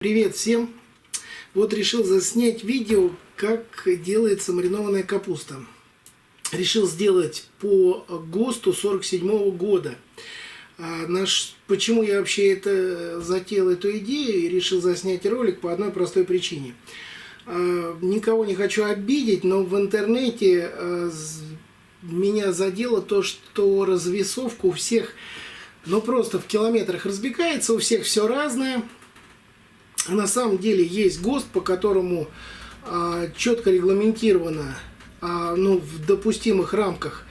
Привет всем! Вот решил заснять видео, как делается маринованная капуста. Решил сделать по ГОСТу 47-го года. Почему я вообще затеял эту идею и решил заснять ролик? По одной простой причине. Никого не хочу обидеть, но в интернете меня задело то, что развесовка у всех, просто в километрах разбегается, у всех все разное. На самом деле есть ГОСТ, по которому четко регламентировано, в допустимых рамках,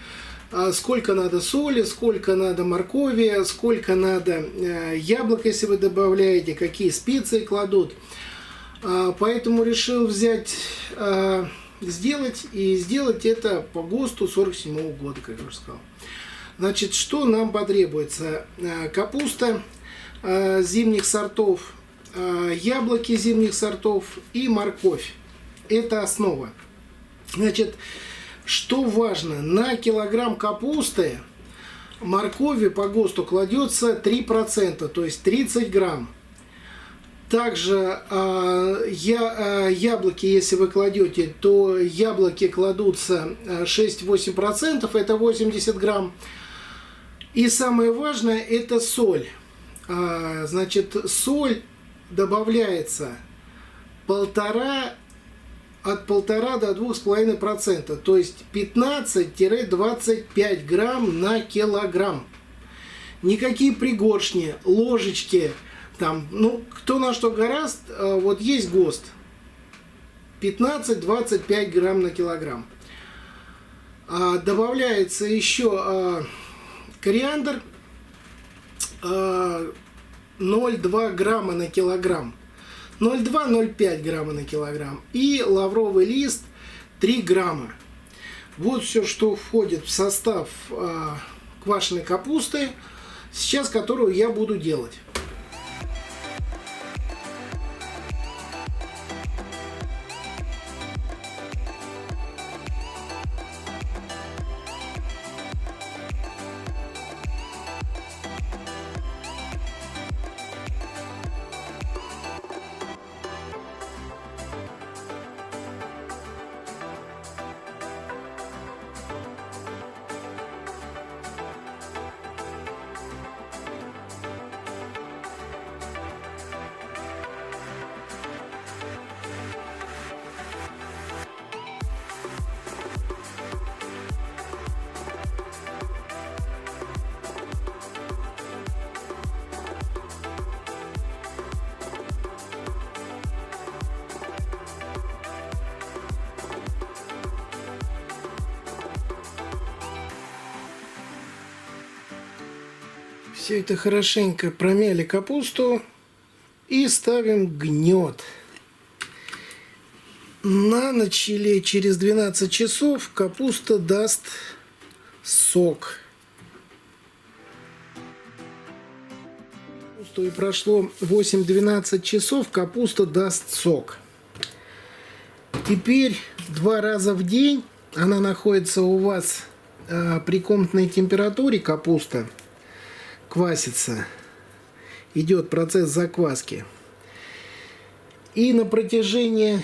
сколько надо соли, сколько надо моркови, сколько надо яблок, если вы добавляете, какие специи кладут. Поэтому решил сделать это по ГОСТу 47-го года, как я уже сказал. Значит, что нам потребуется? Капуста зимних сортов, яблоки зимних сортов и морковь. Это основа. Значит, что важно, на килограмм капусты моркови по ГОСТу кладется 3%, то есть 30 грамм. Также яблоки, если вы кладете, то яблоки кладутся 6-8%, это 80 грамм. И самое важное, это соль. Значит, соль добавляется от 1,5 до 2,5%, то есть 15-25 грамм на килограмм. Никакие пригоршни, ложечки, кто на что гораст, вот есть ГОСТ. 15-25 грамм на килограмм. Добавляется еще кориандр, 0,2 грамма на килограмм, 0,2-0,5 грамма на килограмм, и лавровый лист 3 грамма. Вот все, что входит в состав квашеной капусты, сейчас которую я буду делать. Все это хорошенько промяли капусту и ставим гнет. На ночь или через 12 часов капуста даст сок. И прошло 8-12 часов, капуста даст сок. Теперь 2 раза в день она находится у вас при комнатной температуре, капуста квасится, идет процесс закваски. И на протяжении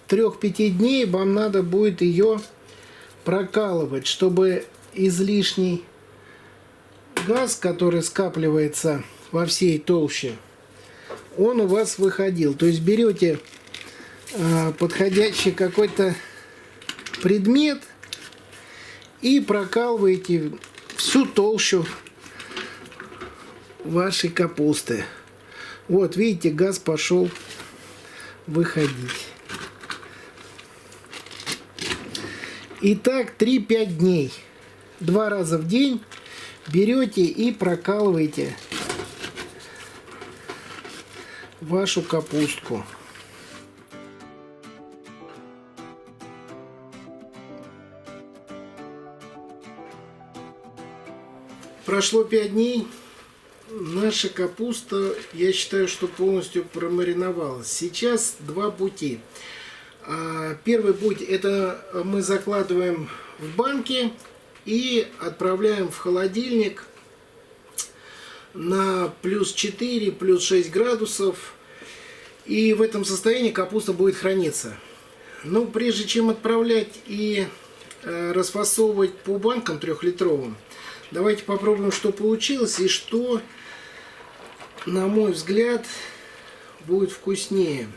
3-5 дней вам надо будет ее прокалывать, чтобы излишний газ, который скапливается во всей толще, он у вас выходил. То есть берете подходящий какой-то предмет и прокалываете всю толщу вашей капусты. Вот, видите, газ пошел выходить. И так 3-5 дней. 2 раза в день берете и прокалываете вашу капустку. Прошло 5 дней. Наша капуста, я считаю, что полностью промариновалась. Сейчас 2 пути. Первый путь — это мы закладываем в банки и отправляем в холодильник на плюс 4, плюс 6 градусов. И в этом состоянии капуста будет храниться. Но прежде чем отправлять и расфасовывать по банкам 3-литровым, давайте попробуем, что получилось и что, на мой взгляд, будет вкуснее.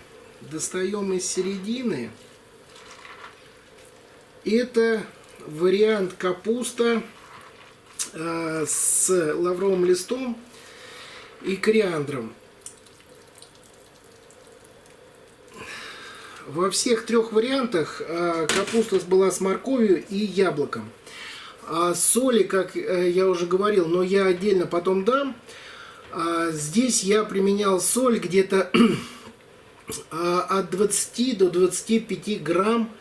Достаем из середины. Это вариант капуста с лавровым листом и кориандром. Во всех 3 вариантах капуста была с морковью и яблоком. А соли, как я уже говорил, но я отдельно потом дам. Здесь я применял соль где-то от 20 до 25 грамм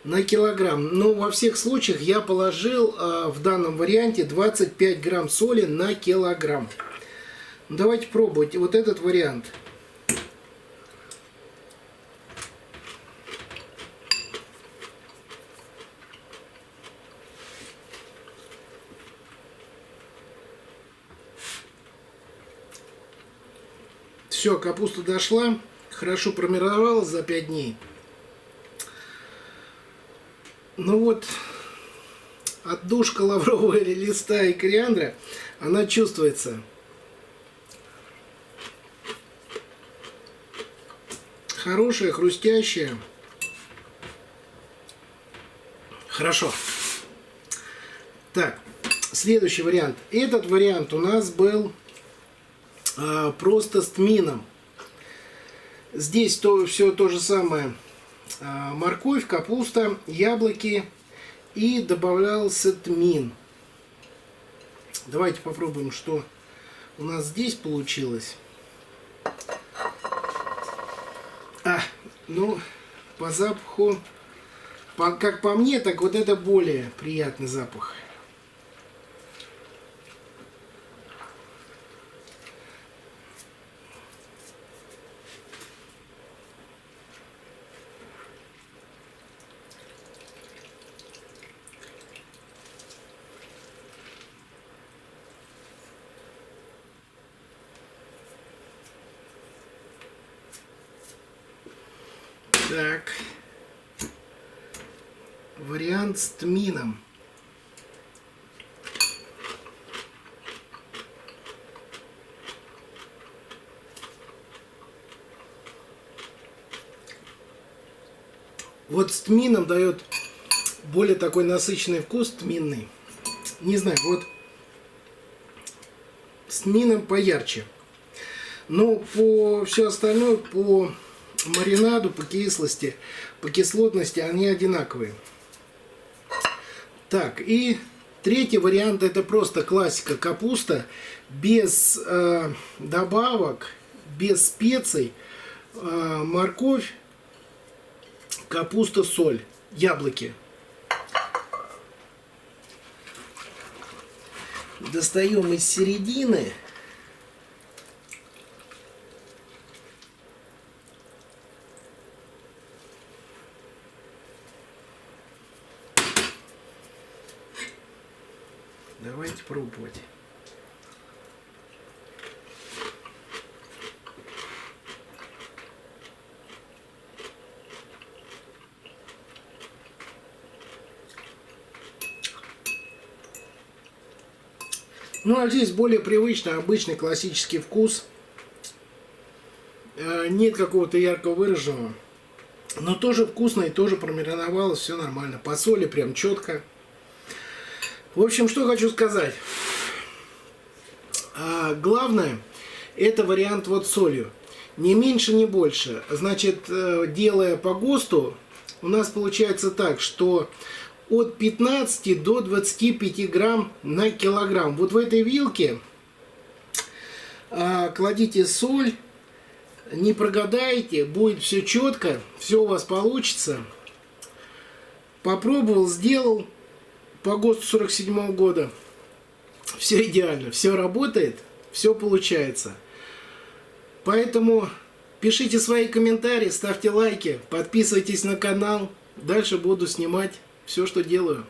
на килограмм. Но во всех случаях я положил в данном варианте 25 грамм соли на килограмм. Давайте пробовать вот этот вариант. Все, капуста дошла, хорошо промариновалась за 5 дней. Ну вот, отдушка лаврового листа и кориандра, она чувствуется. Хорошая, хрустящая. Хорошо. Так, следующий вариант. Этот вариант у нас был просто с тмином. Здесь все то же самое. Морковь, капуста, яблоки и добавлялся тмин. Давайте попробуем, что у нас здесь получилось. Ну, по запаху, как по мне, так вот это более приятный запах. Так, вариант с тмином. Вот с тмином дает более такой насыщенный вкус, тминный. Не знаю, вот с тмином поярче. Но по все остальное, по маринаду, по кислости, по кислотности они одинаковые. Так, и третий вариант — это просто классика: капуста без добавок, без специй, морковь, капуста, соль, яблоки. Достаем из середины. Давайте пробовать. Ну а здесь более привычный, обычный классический вкус. Нет какого-то ярко выраженного. Но тоже вкусно и тоже промариновалось, все нормально. По соли прям четко. В общем, что хочу сказать. Главное, это вариант вот с солью. Ни меньше, ни больше. Значит, делая по ГОСТу, у нас получается так, что от 15 до 25 грамм на килограмм. Вот в этой вилке кладите соль, не прогадайте, будет все четко, все у вас получится. Попробовал, сделал. По ГОСТу 47-го года. Все идеально, все работает, все получается. Поэтому пишите свои комментарии, ставьте лайки, подписывайтесь на канал. Дальше буду снимать все, что делаю.